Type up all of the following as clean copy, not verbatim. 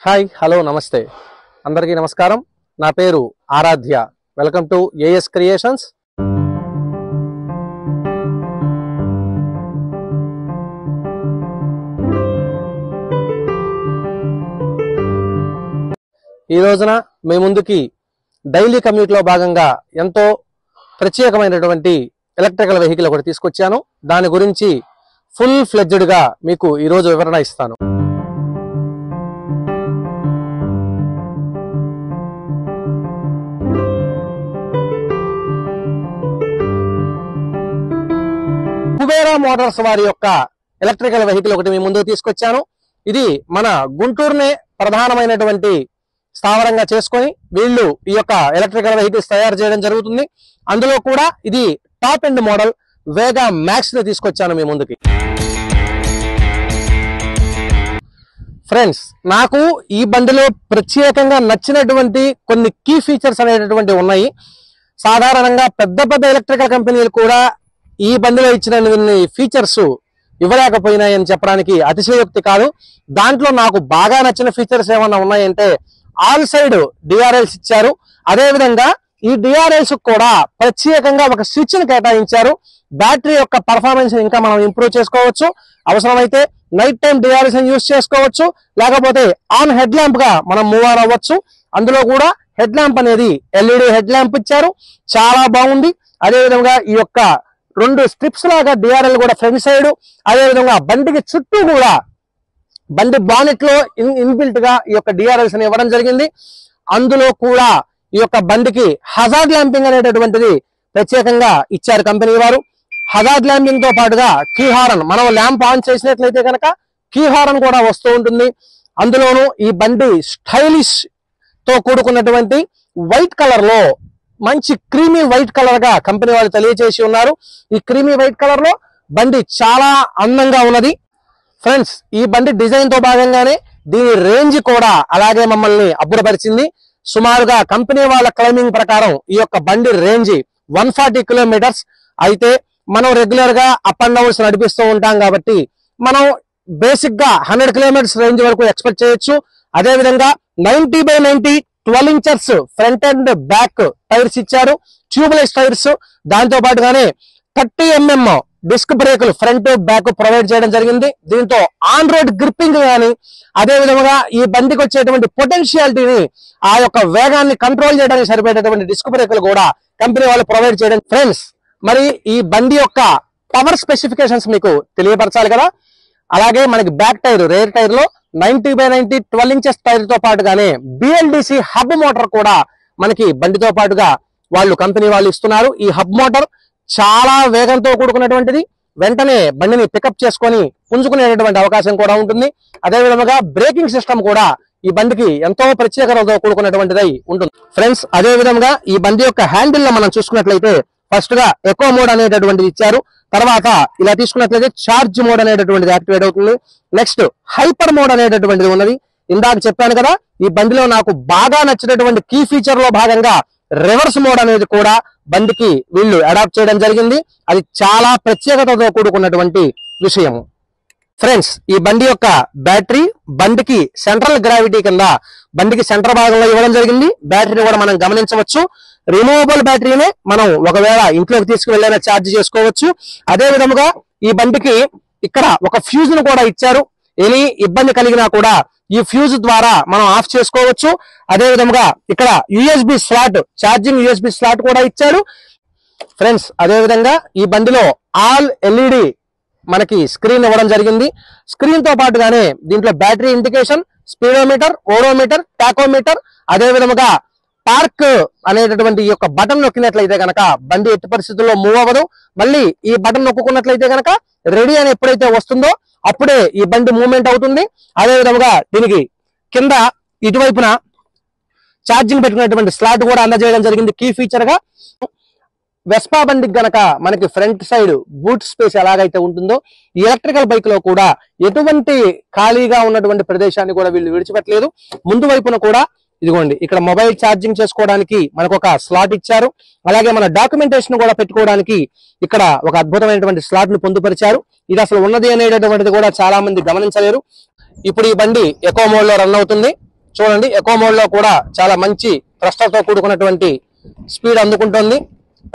Hi hello నమస్తే అందరికీ నమస్కారం. నా పేరు Aaradhya. Welcome to AS creations. ఈ రోజున మీ ముందుకి డైలీ కమ్యూట్ లో భాగంగా ఎంతో ప్రత్యేకమైనటువంటి ఎలక్ట్రికల్ వెహికల్ ఒకటి తీసుకొచ్చాను. దాని గురించి ఫుల్ ఫ్లెడ్జ్డ్ గా మీకు ఈ రోజు వివరణ ఇస్తాను. కుబేరా మోటార్స్ వారి యొక్క ఎలక్ట్రికల్ వెహికల్ ఒకటి మీ ముందుకు తీసుకొచ్చాను. ఇది మన గుంటూరునే ప్రధానమైనటువంటి స్థావరంగా చేసుకొని వీళ్ళు ఈ యొక్క ఎలక్ట్రికల్ వెహికల్స్ తయారు చేయడం జరుగుతుంది. అందులో కూడా ఇది టాప్ ఎండ్ మోడల్ వేగా మ్యాక్స్ ని తీసుకొచ్చాను మీ ముందుకి. ఫ్రెండ్స్, నాకు ఈ బండిలో ప్రత్యేకంగా నచ్చినటువంటి కొన్ని కీ ఫీచర్స్ అనేటటువంటి ఉన్నాయి. సాధారణంగా పెద్ద పెద్ద ఎలక్ట్రికల్ కంపెనీలు కూడా ఈ బండిలో ఇచ్చిన ఫీచర్స్ ఇవ్వలేకపోయినాయని చెప్పడానికి అతిశయోక్తి కాదు. దాంట్లో నాకు బాగా నచ్చిన ఫీచర్స్ ఏమన్నా ఉన్నాయంటే ఆల్ సైడ్ డిఆర్ఎల్స్ ఇచ్చారు. అదేవిధంగా ఈ డిఆర్ఎల్స్ కూడా ప్రత్యేకంగా ఒక స్విచ్ ని కేటాయించారు. బ్యాటరీ యొక్క పర్ఫార్మెన్స్ ఇంకా మనం ఇంప్రూవ్ చేసుకోవచ్చు. అవసరమైతే నైట్ టైం డిఆర్ఎల్స్ యూజ్ చేసుకోవచ్చు, లేకపోతే ఆన్ హెడ్ ల్యాంప్ గా మనం మూవ్ ఆన్ అవ్వచ్చు. అందులో కూడా హెడ్ ల్యాంప్ అనేది ఎల్ఈడి హెడ్ ల్యాంప్ ఇచ్చారు, చాలా బాగుంది. అదేవిధంగా ఈ యొక్క రెండు స్ట్రిప్స్ లాగా డిఆర్ఎల్ కూడా ఫ్రంట్ సైడ్, అదేవిధంగా బండికి చుట్టూ కూడా బండి బానెట్ లో ఇన్బిల్ట్ గా ఈ యొక్క డిఆర్ఎల్స్ అని ఇవ్వడం జరిగింది. అందులో కూడా ఈ యొక్క బండికి హజార్డ్ ల్యాంపింగ్ అనేటటువంటిది ప్రత్యేకంగా ఇచ్చారు కంపెనీ వారు. హజార్డ్ ల్యాంపింగ్ తో పాటుగా కీ హారన్, మనం ల్యాంప్ ఆన్ చేసినట్లయితే కనుక కీ హారన్ కూడా వస్తూ ఉంటుంది. అందులోనూ ఈ బండి స్టైలిష్ తో కూడుకున్నటువంటి వైట్ కలర్ లో మంచి క్రీమీ వైట్ కలర్ గా కంపెనీ వాళ్ళు తెలియజేసి ఉన్నారు. ఈ క్రీమీ వైట్ కలర్ లో బండి చాలా అందంగా ఉన్నది. ఫ్రెండ్స్, ఈ బండి డిజైన్ తో భాగంగానే దీని రేంజ్ కూడా అలాగే మమ్మల్ని అబ్బురపరిచింది. సుమారుగా కంపెనీ వాళ్ళ క్లైమింగ్ ప్రకారం ఈ యొక్క బండి రేంజ్ 140 కిలోమీటర్స్. అయితే మనం రెగ్యులర్ గా అప్ అండ్ డౌన్స్ నడిపిస్తూ ఉంటాం కాబట్టి మనం బేసిక్ గా 100 కిలోమీటర్స్ రేంజ్ వరకు ఎక్స్పెక్ట్ చేయొచ్చు. అదేవిధంగా 90/90 12 inches front and back tyres ఇచ్చారు, ట్యూబ్లెస్ టైర్స్. దాంతో పాటుగానే 30 mm డిస్క్ బ్రేకులు ఫ్రంట్ బ్యాక్ ప్రొవైడ్ చేయడం జరిగింది. దీంతో ఆన్ రోడ్ గ్రిప్పింగ్ కానీ, అదే విధంగా ఈ బండికి వచ్చేటువంటి పొటెన్షియాలిటీని, ఆ యొక్క వేగాన్ని కంట్రోల్ చేయడానికి సరిపోయేటటువంటి డిస్క్ బ్రేకులు కూడా కంపెనీ వాళ్ళు ప్రొవైడ్ చేయడం. ఫ్రెండ్స్, మరి ఈ బండి యొక్క పవర్ స్పెసిఫికేషన్స్ మీకు తెలియపరచాలి కదా. అలాగే మనకి బ్యాక్ టైర్, రేర్ టైర్ లో 90/90 12 ఇంచెస్ టైర్ తో పాటుగానే BLDC హబ్ మోటార్ కూడా మనకి బండితో పాటుగా వాళ్ళు కంపెనీ వాళ్ళు ఇస్తున్నారు. ఈ హబ్ మోటార్ చాలా వేగంతో కూడుకున్నటువంటిది. వెంటనే బండిని పికప్ చేసుకొని పుంజుకునేటటువంటి అవకాశం కూడా ఉంటుంది. అదే విధంగా బ్రేకింగ్ సిస్టమ్ కూడా ఈ బండికి ఎంతో ప్రత్యేకతతో కూడుకున్నటువంటిదై ఉంటుంది. ఫ్రెండ్స్, అదే విధంగా ఈ బండి యొక్క హ్యాండిల్ లో మనం చూసుకున్నట్లయితే ఫస్ట్ గా ఎకో మోడ్ అనేటటువంటిది ఇచ్చారు. తర్వాత ఇలా తీసుకున్నట్లయితే చార్జ్ మోడ్ అనేటటువంటిది యాక్టివేట్ అవుతుంది. నెక్స్ట్ హైపర్ మోడ్ అనేటటువంటిది ఉన్నది. ఇందాక చెప్పాను కదా, ఈ బండిలో నాకు బాగా నచ్చినటువంటి కీ ఫీచర్ లో భాగంగా రివర్స్ మోడ్ అనేది కూడా బండికి వీళ్ళు అడాప్ట్ చేయడం జరిగింది. అది చాలా ప్రత్యేకతతో కూడుకున్నటువంటి విషయం. ఫ్రెండ్స్, ఈ బండి యొక్క బ్యాటరీ బండికి సెంట్రల్ గ్రావిటీ కింద బండికి సెంటర్ భాగంలో ఇవ్వడం జరిగింది. బ్యాటరీని కూడా మనం గమనించవచ్చు. రిమూవబుల్ బ్యాటరీనే మనం ఒకవేళ ఇంట్లోకి తీసుకువెళ్ళైనా ఛార్జ్ చేసుకోవచ్చు. అదే విధముగా ఈ బండికి ఇక్కడ ఒక ఫ్యూజ్ ను కూడా ఇచ్చారు. ఎనీ ఇబ్బంది కలిగినా కూడా ఈ ఫ్యూజ్ ద్వారా మనం ఆఫ్ చేసుకోవచ్చు. అదే విధముగా ఇక్కడ USB slot, charging USB slot కూడా ఇచ్చారు. ఫ్రెండ్స్, అదే విధంగా ఈ బండిలో ఆల్ LED మనకి స్క్రీన్ ఇవ్వడం జరిగింది. స్క్రీన్ తో పాటుగానే దీంట్లో battery indication, speedometer, odometer, tachometer, అదే విధముగా పార్క్ అనేటటువంటి ఈ యొక్క బటన్ నొక్కినట్లయితే కనుక బండి ఎట్టి పరిస్థితుల్లో మూవ్ అవ్వదు. మళ్ళీ ఈ బటన్ నొక్కున్నట్లయితే కనుక రెడీ అని ఎప్పుడైతే వస్తుందో అప్పుడే ఈ బండి మూవ్మెంట్ అవుతుంది. అదే విధంగా దీనికి కింద ఇటువైపున ఛార్జింగ్ పెట్టుకున్నటువంటి స్లాట్ కూడా అందజేయడం జరిగింది కీ ఫీచర్ గా. వెస్పా బండికి గనక మనకి ఫ్రంట్ సైడ్ బూట్ స్పేస్ ఎలాగైతే ఉంటుందో ఈ ఎలక్ట్రికల్ బైక్ లో కూడా ఎటువంటి ఖాళీగా ఉన్నటువంటి ప్రదేశాన్ని కూడా వీళ్ళు విడిచిపెట్టలేదు. ముందు వైపున కూడా ఇదిగోండి, ఇక్కడ మొబైల్ ఛార్జింగ్ చేసుకోవడానికి మనకు ఒక స్లాట్ ఇచ్చారు. అలాగే మన డాక్యుమెంటేషన్ కూడా పెట్టుకోవడానికి ఇక్కడ ఒక అద్భుతమైనటువంటి స్లాట్ ను పొందుపరిచారు. ఇది అసలు ఉన్నది అనేటటువంటిది కూడా చాలా మంది గమనించలేరు. ఇప్పుడు ఈ బండి ఎకో మోడ్ లో రన్ అవుతుంది. చూడండి ఎకో మోడ్ లో కూడా చాలా మంచి థ్రస్టర్ తో కూడుకున్నటువంటి స్పీడ్ అందుకుంటుంది.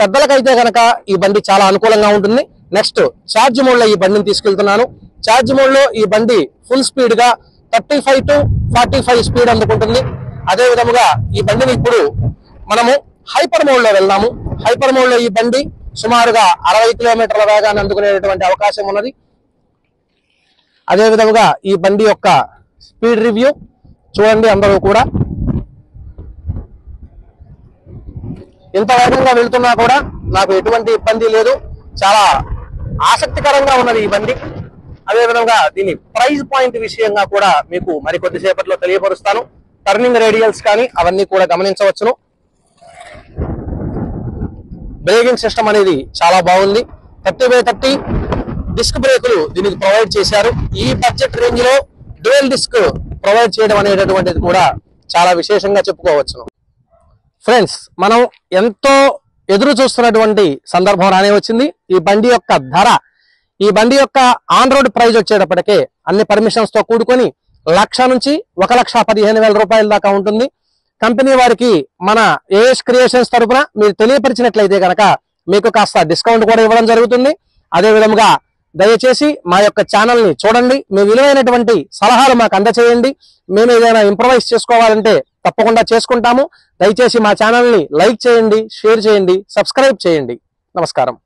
పెద్దలకైతే కనుక ఈ బండి చాలా అనుకూలంగా ఉంటుంది. నెక్స్ట్ ఛార్జ్ మోడ్ లో ఈ బండిని తీసుకెళ్తున్నాను. ఛార్జ్ మోడ్ లో ఈ బండి ఫుల్ స్పీడ్ గా 35 to 45 స్పీడ్ అందుకుంటుంది. అదే విధముగా ఈ బండిని ఇప్పుడు మనము హైపర్ మోడ్ లో వెళ్దాము. హైపర్ మోడ్ లో ఈ బండి సుమారుగా 60 కిలోమీటర్ల వేగాన్ని అందుకునేటువంటి అవకాశం ఉన్నది. అదే విధముగా ఈ బండి యొక్క స్పీడ్ రివ్యూ చూడండి. అందరూ కూడా ఇంత వేగంగా వెళ్తున్నా కూడా నాకు ఎటువంటి ఇబ్బంది లేదు. చాలా ఆసక్తికరంగా ఉన్నది ఈ బండి. అదే విధంగా దీని ప్రైస్ పాయింట్ విషయంగా కూడా మీకు మరికొద్దిసేపట్లో తెలియపరుస్తాను. టర్నింగ్ రేడియల్స్ కానీ అవన్నీ కూడా గమనించవచ్చును. బ్రేకింగ్ సిస్టమ్ అనేది చాలా బాగుంది. 30/30 డిస్క్ బ్రేకులు దీనికి ప్రొవైడ్ చేశారు. ఈ బడ్జెట్ రేంజ్ లో డ్యూయల్ డిస్క్ ప్రొవైడ్ చేయడం అనేటటువంటిది కూడా చాలా విశేషంగా చెప్పుకోవచ్చును. ఫ్రెండ్స్, మనం ఎంతో ఎదురు చూస్తున్నటువంటి సందర్భం రానే వచ్చింది. ఈ బండి యొక్క ధర, ఈ బండి యొక్క ఆన్ రోడ్ ప్రైస్ వచ్చేటప్పటికే అన్ని పర్మిషన్స్ తో కూడుకొని 1,00,000 నుంచి 1,15,000 రూపాయల దాకా ఉంటుంది. కంపెనీ వారికి మన ఏఎస్ క్రియేషన్స్ తరఫున మీరు తెలియపరిచినట్లయితే కనుక మీకు కాస్త డిస్కౌంట్ కూడా ఇవ్వడం జరుగుతుంది. అదే విధముగా దయచేసి మా యొక్క ఛానల్ ని చూడండి. మీ విలువైనటువంటి సలహాలు మాకు అందచేయండి. మేము ఏదైనా ఇంప్రవైజ్ చేసుకోవాలంటే తప్పకుండా చేసుకుంటాము. దయచేసి మా ఛానల్ ని లైక్ చేయండి, షేర్ చేయండి, సబ్స్క్రైబ్ చేయండి. నమస్కారం.